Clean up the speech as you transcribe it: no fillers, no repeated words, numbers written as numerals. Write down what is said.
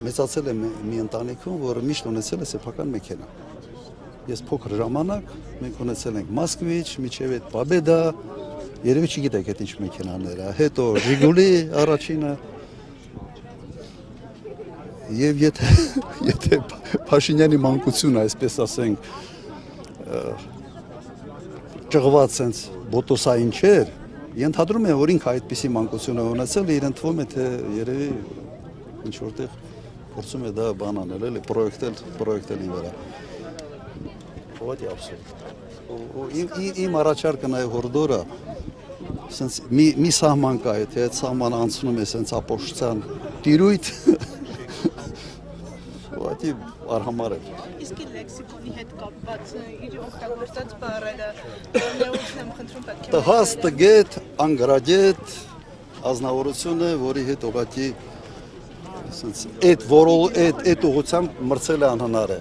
Մեծացել եմ մի ընտանիքում, որը միշտ ունեցել է սեփական մեքենա։ Ես փոքր ժամանակ մենք ունեցել ենք Մոսկվիչ, միջև այդ Պաբեդա, երևի չգիտեք այդ ինչ մեքենաներ է, հետո Ժիգուլի առաջինը։ Եվ եթե Փաշինյանի մանկությունը, այսպես ասենք, ճղված sense բոտոսային չէր, ենթադրում եմ, որ ինքը այդպիսի մանկություն է ունեցել, իրեն թվում է, թե երևի ինչ որտեղ փորձում է դա բան անել, էլի պրոյեկտել իր վրա։ Ո՞տ է абսուրդ։ Իմ առաջարկը նաև հորդորը, sense մի սահման կա, եթե այդ սահմանը անցնում է sense ապօրինության տիրույթ, ո՞տ է արհամար է։ Իսկ լեքսիկոնի հետ կապված իր օգտագործած բառերը նեուտն եմ խնդրում պետք է։ Տհաս, տգետ, անգրագետ, ազնվորությունը, որի հետ ուղղակի այդ ուղղությամբ մրցել է անհնար է։